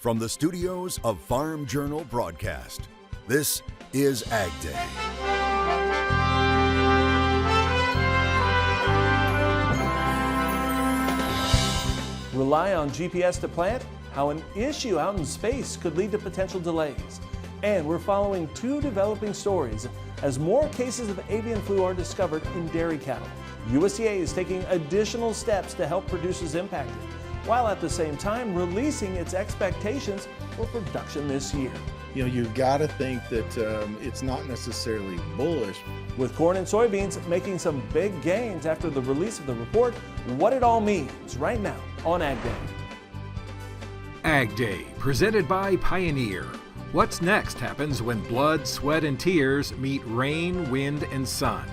From the studios of Farm Journal Broadcast, this is AgDay. Rely on GPS to plant? How an issue out in space could lead to potential delays. And we're following two developing stories as more cases of avian flu are discovered in dairy cattle. USDA is taking additional steps to help producers impacted, while at the same time releasing its expectations for production this year. You know, you've got to think that it's not necessarily bullish. With corn and soybeans making some big gains after the release of the report, what it all means right now on AgDay. AgDay, presented by Pioneer. What's next happens when blood, sweat, and tears meet rain, wind, and sun.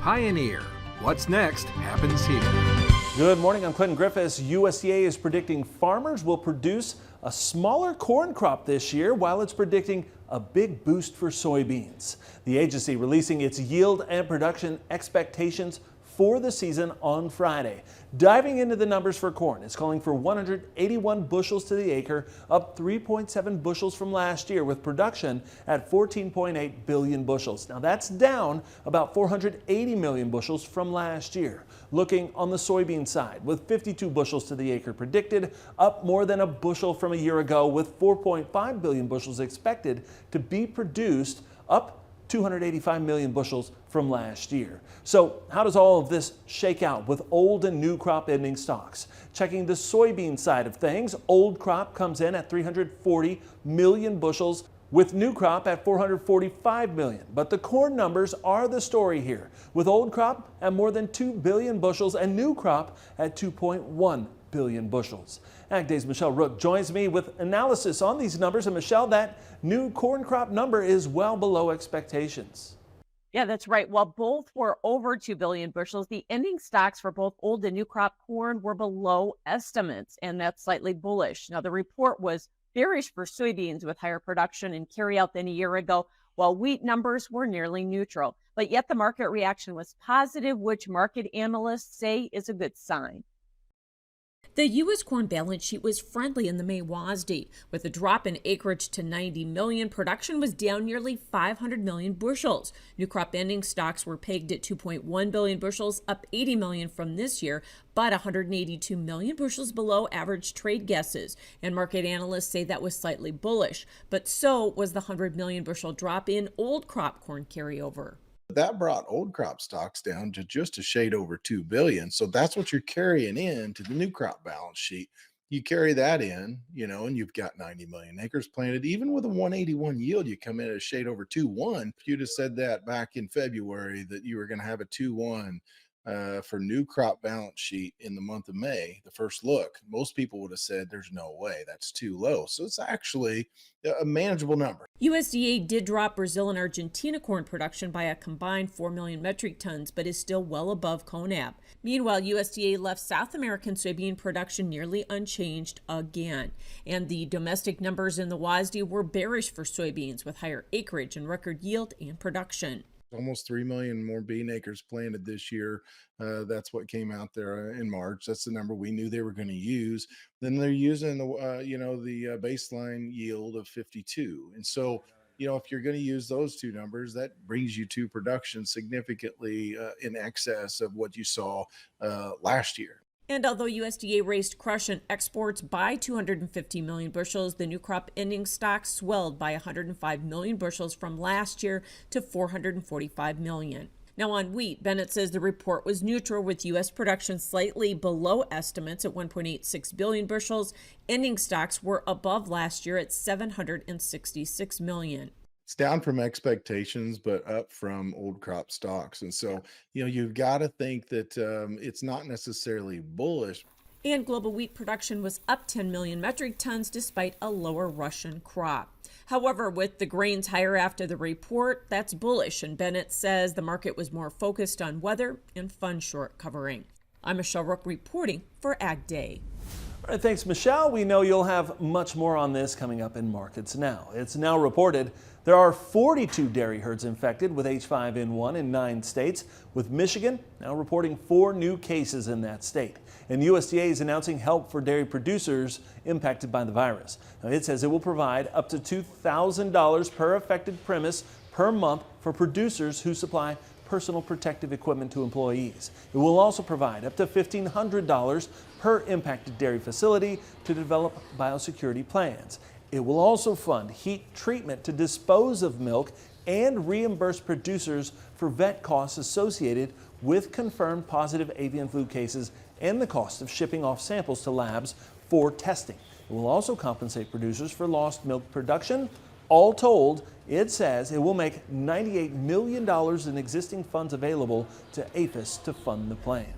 Pioneer. What's next happens here. Good morning, I'm Clinton Griffiths. USDA is predicting farmers will produce a smaller corn crop this year, while it's predicting a big boost for soybeans. The agency releasing its yield and production expectations for the season on Friday. Diving into the numbers for corn, it's calling for 181 bushels to the acre, up 3.7 bushels from last year, with production at 14.8 billion bushels. Now that's down about 480 million bushels from last year. Looking on the soybean side, with 52 bushels to the acre predicted, up more than a bushel from a year ago, with 4.5 billion bushels expected to be produced, up 285 million bushels from last year. So how does all of this shake out with old and new crop ending stocks? Checking the soybean side of things, old crop comes in at 340 million bushels, with new crop at 445 million. But the corn numbers are the story here, with old crop at more than 2 billion bushels and new crop at 2.1 billion bushels. AgDay's Michelle Rook joins me with analysis on these numbers. And Michelle, that new corn crop number is well below expectations. Yeah, that's right. While both were over 2 billion bushels, the ending stocks for both old and new crop corn were below estimates, and that's slightly bullish. Now, the report was bearish for soybeans with higher production and carryout than a year ago, while wheat numbers were nearly neutral. But yet the market reaction was positive, which market analysts say is a good sign. The U.S. corn balance sheet was friendly in the May WASDE. With a drop in acreage to 90 million, production was down nearly 500 million bushels. New crop ending stocks were pegged at 2.1 billion bushels, up 80 million from this year, but 182 million bushels below average trade guesses. And market analysts say that was slightly bullish. But so was the 100 million bushel drop in old crop corn carryover. That brought old crop stocks down to just a shade over 2 billion. So that's what you're carrying in to the new crop balance sheet. You carry that in, and you've got 90 million acres planted. Even with a 181 yield, you come in at a shade over 2.1. If you'd have said that back in February that you were going to have a 2.1 for new crop balance sheet in the month of May, the first look, most people would have said there's no way, that's too low. So it's actually a manageable number. USDA did drop Brazil and Argentina corn production by a combined 4 million metric tons, but is still well above CONAB. Meanwhile, USDA left South American soybean production nearly unchanged again. And the domestic numbers in the WASDE were bearish for soybeans, with higher acreage and record yield and production. Almost 3 million more bean acres planted this year. That's what came out there in March. That's the number we knew they were going to use. Then they're using the baseline yield of 52. And so, if you're going to use those two numbers, that brings you to production significantly in excess of what you saw last year. And although USDA raised crush and exports by 250 million bushels, the new crop ending stocks swelled by 105 million bushels from last year to 445 million. Now on wheat, Bennett says the report was neutral, with U.S. production slightly below estimates at 1.86 billion bushels. Ending stocks were above last year at 766 million. It's down from expectations, but up from old crop stocks. And so, you've got to think that it's not necessarily bullish. And global wheat production was up 10 million metric tons despite a lower Russian crop. However, with the grains higher after the report, that's bullish. And Bennett says the market was more focused on weather and fund short covering. I'm Michelle Rook reporting for AgDay. All right, thanks, Michelle. We know you'll have much more on this coming up in Markets Now. It's now reported there are 42 dairy herds infected with H5N1 in 9 states, with Michigan now reporting 4 new cases in that state. And USDA is announcing help for dairy producers impacted by the virus. Now, it says it will provide up to $2,000 per affected premise per month for producers who supply personal protective equipment to employees. It will also provide up to $1,500 per impacted dairy facility to develop biosecurity plans. It will also fund heat treatment to dispose of milk and reimburse producers for vet costs associated with confirmed positive avian flu cases and the cost of shipping off samples to labs for testing. It will also compensate producers for lost milk production. All told, it says it will make $98 million in existing funds available to APHIS to fund the plan.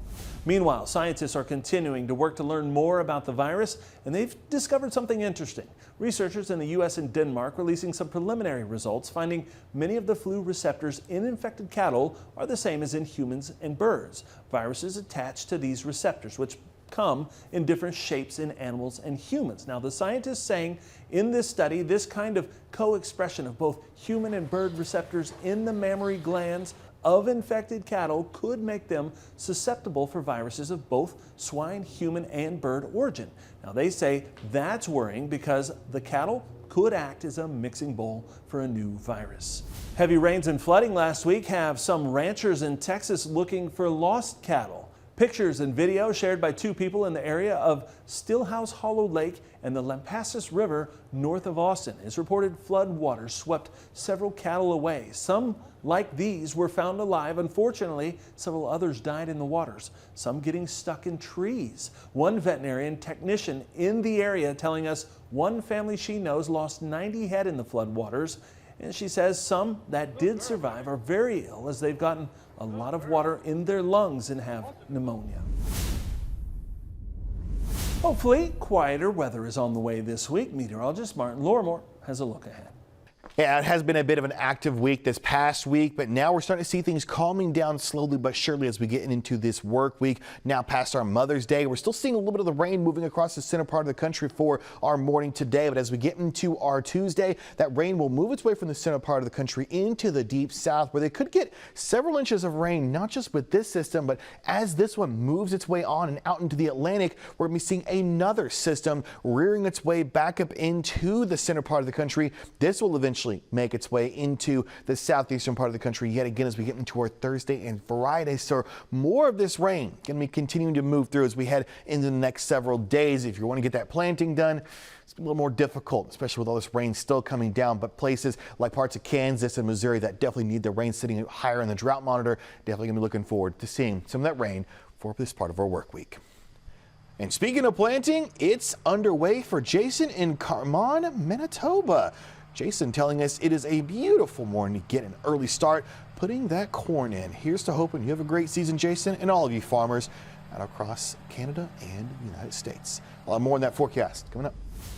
Meanwhile, scientists are continuing to work to learn more about the virus, and they've discovered something interesting. Researchers in the U.S. and Denmark releasing some preliminary results, finding many of the flu receptors in infected cattle are the same as in humans and birds. Viruses attach to these receptors, which come in different shapes in animals and humans. Now, the scientists saying in this study, this kind of co-expression of both human and bird receptors in the mammary glands of infected cattle could make them susceptible for viruses of both swine, human, and bird origin. Now, they say that's worrying because the cattle could act as a mixing bowl for a new virus. Heavy rains and flooding last week have some ranchers in Texas looking for lost cattle. Pictures and video shared by 2 people in the area of Stillhouse Hollow Lake and the Lampasas River north of Austin. It's reported flood waters swept several cattle away. Some, like these, were found alive. Unfortunately, several others died in the waters, some getting stuck in trees. One veterinarian technician in the area telling us one family she knows lost 90 head in the flood waters. And she says some that did survive are very ill as they've gotten a lot of water in their lungs and have pneumonia. Hopefully, quieter weather is on the way this week. Meteorologist Martin Lorimore has a look ahead. Yeah, it has been a bit of an active week this past week, but now we're starting to see things calming down slowly but surely as we get into this work week. Now past our Mother's Day, we're still seeing a little bit of the rain moving across the center part of the country for our morning today. But as we get into our Tuesday, that rain will move its way from the center part of the country into the deep south, where they could get several inches of rain, not just with this system, but as this one moves its way on and out into the Atlantic, we're going to be seeing another system rearing its way back up into the center part of the country. This will eventually make its way into the southeastern part of the country yet again as we get into our Thursday and Friday. So more of this rain going to be continuing to move through as we head into the next several days. If you want to get that planting done, it's a little more difficult, especially with all this rain still coming down. But places like parts of Kansas and Missouri that definitely need the rain sitting higher in the drought monitor, definitely going to be looking forward to seeing some of that rain for this part of our work week. And speaking of planting, it's underway for Jason in Carmon, Manitoba. Jason telling us it is a beautiful morning to get an early start putting that corn in. Here's to hoping you have a great season, Jason, and all of you farmers out across Canada and the United States. A lot more on that forecast coming up.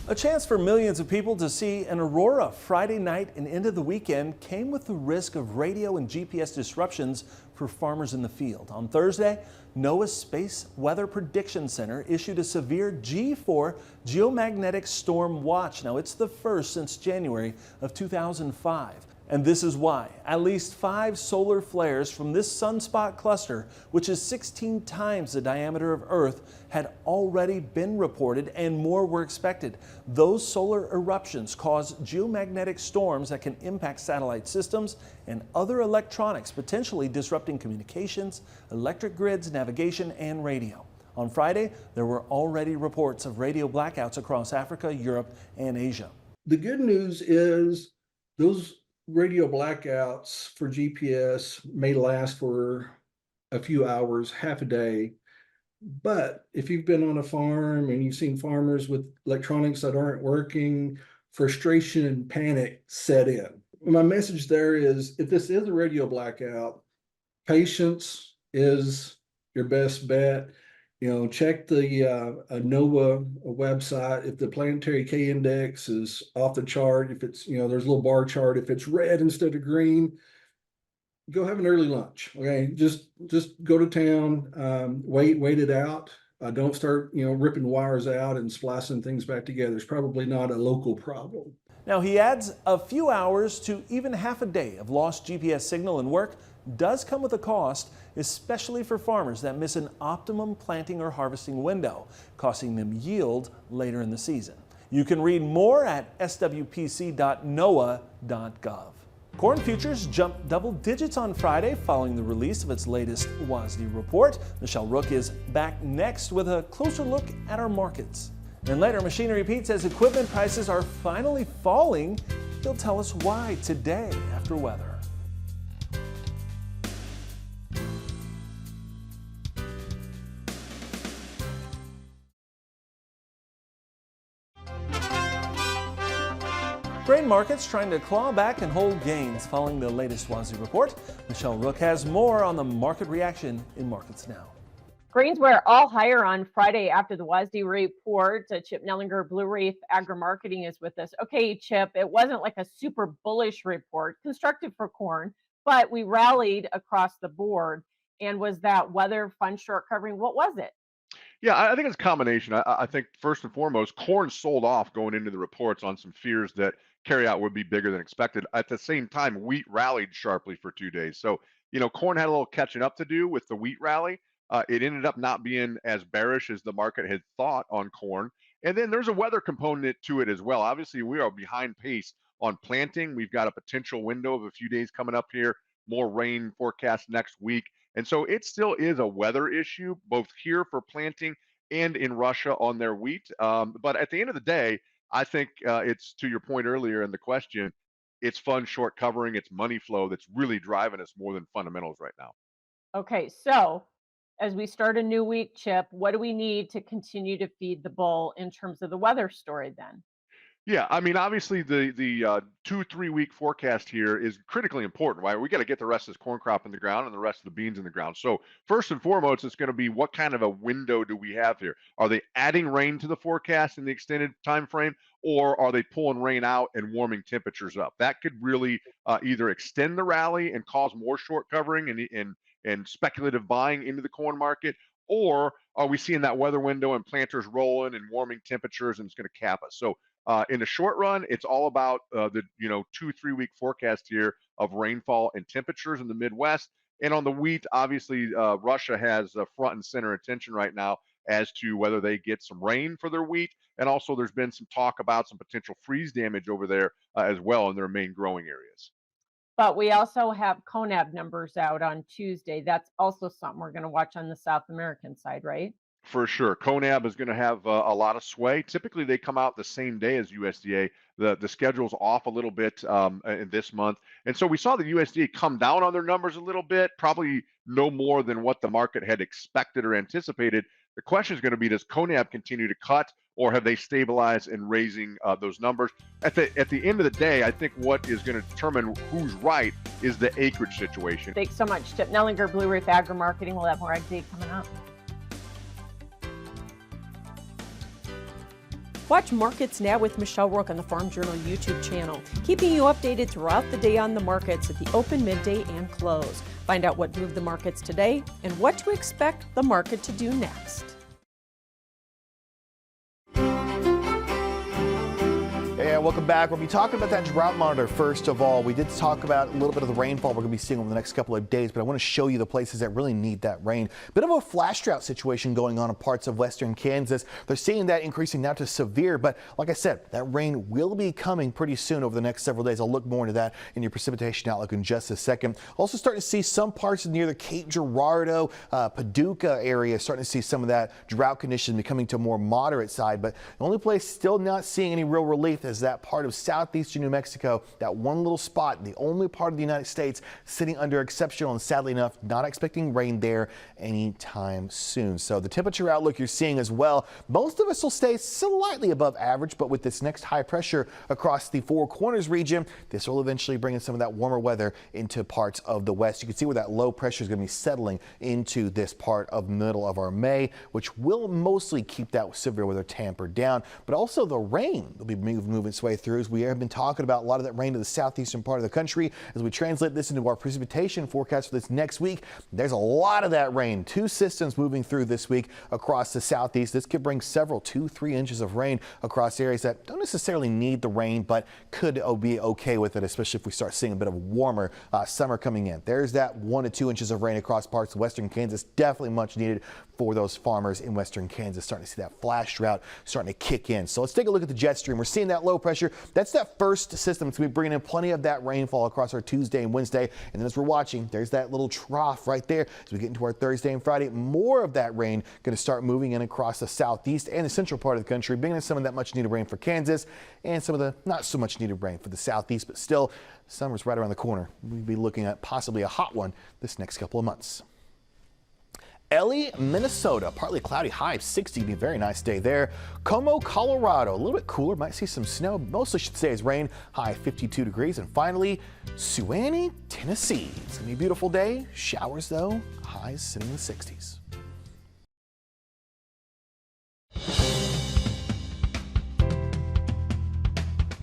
A chance for millions of people to see an aurora Friday night and into the weekend came with the risk of radio and GPS disruptions for farmers in the field. On Thursday, NOAA's Space Weather Prediction Center issued a severe G4 geomagnetic storm watch. Now, it's the first since January of 2005. And this is why at least 5 solar flares from this sunspot cluster, which is 16 times the diameter of Earth, had already been reported and more were expected. Those solar eruptions cause geomagnetic storms that can impact satellite systems and other electronics, potentially disrupting communications, electric grids, navigation, and radio. On Friday, there were already reports of radio blackouts across Africa, Europe, and Asia. The good news is those radio blackouts for GPS may last for a few hours, half a day. But if you've been on a farm and you've seen farmers with electronics that aren't working, frustration and panic set in. My message there is, if this is a radio blackout, patience is your best bet. Check the NOAA website. If the planetary K index is off the chart, if it's, there's a little bar chart, if it's red instead of green, go have an early lunch. Okay, just go to town, wait it out. Don't start, ripping wires out and splicing things back together. It's probably not a local problem. Now, he adds a few hours to even half a day of lost GPS signal and work does come with a cost, especially for farmers that miss an optimum planting or harvesting window, costing them yield later in the season. You can read more at swpc.noaa.gov. Corn futures jumped double digits on Friday following the release of its latest WASDE report. Michelle Rook is back next with a closer look at our markets. And later, Machinery Pete says equipment prices are finally falling. He'll tell us why today after weather. Grain markets trying to claw back and hold gains following the latest WASDE report. Michelle Rook has more on the market reaction in Markets Now. Grains were all higher on Friday after the WASDE report. Chip Nellinger, Blue Reef Agri-Marketing is with us. Okay, Chip, it wasn't like a super bullish report, constructive for corn, but we rallied across the board. And was that weather, fund short covering? What was it? Yeah, I think it's a combination. I think first and foremost, corn sold off going into the reports on some fears that carryout would be bigger than expected. At the same time, wheat rallied sharply for 2 days. So, corn had a little catching up to do with the wheat rally. It ended up not being as bearish as the market had thought on corn. And then there's a weather component to it as well. Obviously, we are behind pace on planting. We've got a potential window of a few days coming up here, more rain forecast next week. And so it still is a weather issue, both here for planting and in Russia on their wheat. But at the end of the day, I think it's to your point earlier in the question, it's fund short covering, it's money flow that's really driving us more than fundamentals right now. Okay, so as we start a new week, Chip, what do we need to continue to feed the bull in terms of the weather story then? Yeah, I mean, obviously the 2-3 week forecast here is critically important, right? We got to get the rest of this corn crop in the ground and the rest of the beans in the ground. So first and foremost, it's going to be what kind of a window do we have here? Are they adding rain to the forecast in the extended time frame, or are they pulling rain out and warming temperatures up? That could really either extend the rally and cause more short covering and speculative buying into the corn market, or are we seeing that weather window and planters rolling and warming temperatures and it's going to cap us? So in the short run, it's all about the 2-3 week forecast here of rainfall and temperatures in the Midwest. And on the wheat, obviously, Russia has front and center attention right now as to whether they get some rain for their wheat. And also, there's been some talk about some potential freeze damage over there as well in their main growing areas. But we also have CONAB numbers out on Tuesday. That's also something we're going to watch on the South American side, right? For sure. CONAB is going to have a lot of sway. Typically, they come out the same day as USDA. The schedule's off a little bit in this month. And so we saw the USDA come down on their numbers a little bit, probably no more than what the market had expected or anticipated. The question is going to be, does CONAB continue to cut, or have they stabilized in raising those numbers? At the end of the day, I think what is going to determine who's right is the acreage situation. Thanks so much, Chip Nellinger, Blue Reef Agri-Marketing. We'll have more AgDay coming up. Watch Markets Now with Michelle Rook on the Farm Journal YouTube channel, keeping you updated throughout the day on the markets at the open, midday, and close. Find out what moved the markets today and what to expect the market to do next. Yeah, welcome back. We'll be talking about that drought monitor first of all. We did talk about a little bit of the rainfall we're going to be seeing over the next couple of days, but I want to show you the places that really need that rain. Bit of a flash drought situation going on in parts of western Kansas. They're seeing that increasing now to severe, but like I said, that rain will be coming pretty soon over the next several days. I'll look more into that in your precipitation outlook in just a second. Also starting to see some parts near the Cape Girardeau, Paducah area starting to see some of that drought condition becoming to a more moderate side, but the only place still not seeing any real relief is that part of southeastern New Mexico, that one little spot, the only part of the United States sitting under exceptional, and sadly enough, not expecting rain there anytime soon. So the temperature outlook you're seeing as well, most of us will stay slightly above average, but with this next high pressure across the Four Corners region, this will eventually bring in some of that warmer weather into parts of the west. You can see where that low pressure is going to be settling into this part of middle of our May, which will mostly keep that severe weather tampered down, but also the rain will be moving its way through as we have been talking about a lot of that rain to the southeastern part of the country. As we translate this into our precipitation forecast for this next week, there's a lot of that rain. 2 systems moving through this week across the southeast. This could bring several 2-3 inches of rain across areas that don't necessarily need the rain, but could be okay with it, especially if we start seeing a bit of a warmer summer coming in. There's that 1 to 2 inches of rain across parts of western Kansas. Definitely much needed for those farmers in western Kansas. Starting to see that flash drought starting to kick in. So let's take a look at the jet stream. We're seeing that low pressure. That's that first system. It's going to be bringing in plenty of that rainfall across our Tuesday and Wednesday. And then as we're watching, there's that little trough right there. As we get into our Thursday and Friday, more of that rain going to start moving in across the southeast and the central part of the country, bringing in some of that much needed rain for Kansas and some of the not so much needed rain for the southeast. But still, summer's right around the corner. We'll be looking at possibly a hot one this next couple of months. Ellie, Minnesota, partly cloudy, high of 60, be a very nice day there. Como, Colorado, a little bit cooler, might see some snow, mostly should stay as rain, high 52 degrees. And finally, Suwanee, Tennessee. It's gonna be a beautiful day. Showers though, highs sitting in the 60s.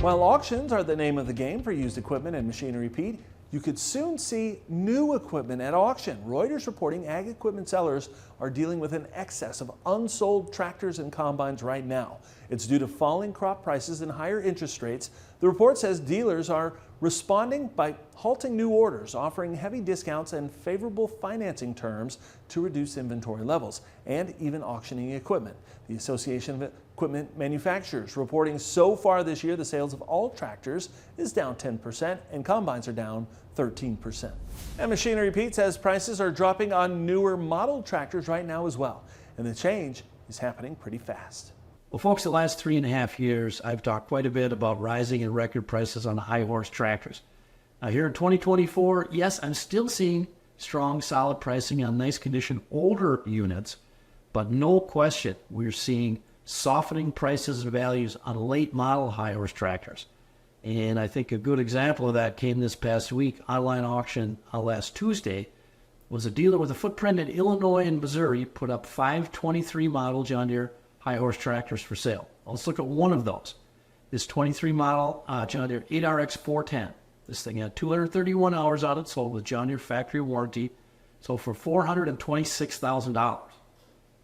While auctions are the name of the game for used equipment and machinery, Pete, you could soon see new equipment at auction. Reuters reporting ag equipment sellers are dealing with an excess of unsold tractors and combines right now. It's due to falling crop prices and higher interest rates. The report says dealers are responding by halting new orders, offering heavy discounts and favorable financing terms to reduce inventory levels, and even auctioning equipment. The Association of Equipment Manufacturers reporting so far this year the sales of all tractors is down 10% and combines are down 13%. And Machinery Pete says prices are dropping on newer model tractors right now as well, and the change is happening pretty fast. Well, folks, the last 3.5 years, I've talked quite a bit about rising and record prices on high horse tractors. Now here in 2024, yes, I'm still seeing strong, solid pricing on nice condition older units, but no question we're seeing softening prices and values on late model high horse tractors. And I think a good example of that came this past week. Online auction last Tuesday was a dealer with a footprint in Illinois and Missouri put up 5 23 model John Deere high horse tractors for sale. Let's look at one of those. This 23 model John Deere 8RX 410. This thing had 231 hours on it, sold with John Deere factory warranty, sold for $426,000.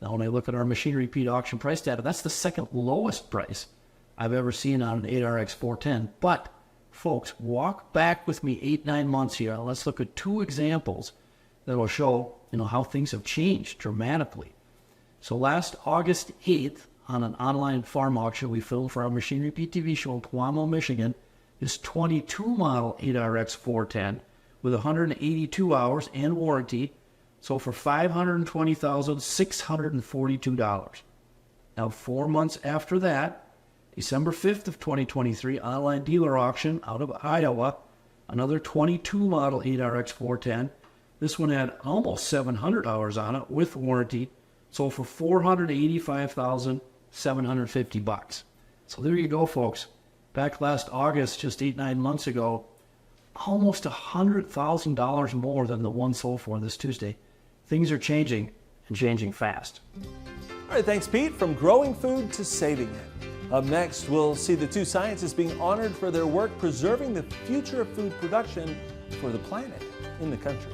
Now, when I look at our Machinery Pete auction price data, that's the second lowest price I've ever seen on an 8RX 410. But, folks, walk back with me 8-9 months here, and let's look at 2 examples that will show, how things have changed dramatically. So last August 8th, on an online farm auction we filmed for our Machinery Pete TV show in Cuamo, Michigan, this 22 model 8RX 410 with 182 hours and warranty sold for $520,642. Now, 4 months after that, December 5th of 2023, online dealer auction out of Iowa, another 22 model 8RX 410. This one had almost 700 hours on it with warranty, sold for $485,750. So there you go, folks. Back last August, just 8-9 months ago, almost $100,000 more than the one sold for this Tuesday. Things are changing and changing fast. All right, thanks, Pete. From growing food to saving it. Up next, we'll see the 2 scientists being honored for their work preserving the future of food production for the planet in the country.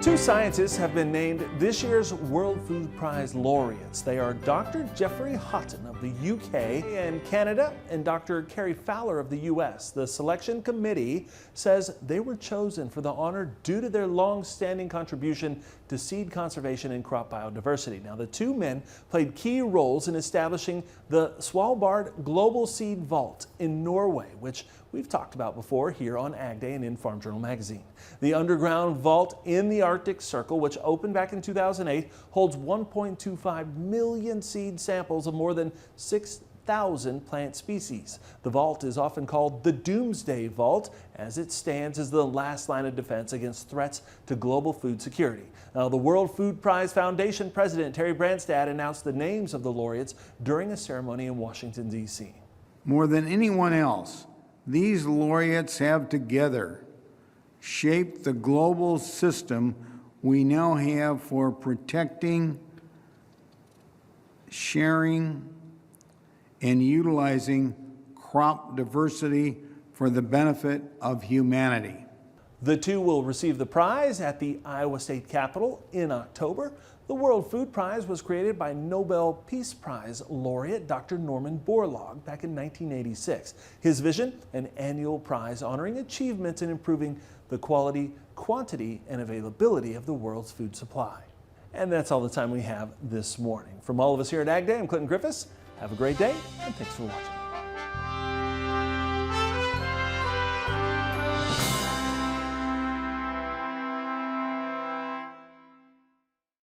Two scientists have been named this year's World Food Prize laureates. They are Dr. Jeffrey Houghton of the UK and Canada and Dr. Carrie Fowler of the US. The selection committee says they were chosen for the honor due to their long-standing contribution to seed conservation and crop biodiversity. Now, the 2 men played key roles in establishing the Svalbard Global Seed Vault in Norway, which we've talked about before here on AgDay and in Farm Journal magazine. The underground vault in the Arctic Circle, which opened back in 2008, holds 1.25 million seed samples of more than 6,000 plant species. The vault is often called the Doomsday Vault, as it stands as the last line of defense against threats to global food security. Now, the World Food Prize Foundation president, Terry Branstad, announced the names of the laureates during a ceremony in Washington, D.C. More than anyone else, these laureates have together shaped the global system we now have for protecting, sharing, and utilizing crop diversity for the benefit of humanity. The two will receive the prize at the Iowa State Capitol in October. The World Food Prize was created by Nobel Peace Prize laureate Dr. Norman Borlaug back in 1986. His vision, an annual prize honoring achievements in improving the quality, quantity, and availability of the world's food supply. And that's all the time we have this morning. From all of us here at AgDay, I'm Clinton Griffiths. Have a great day, and thanks for watching.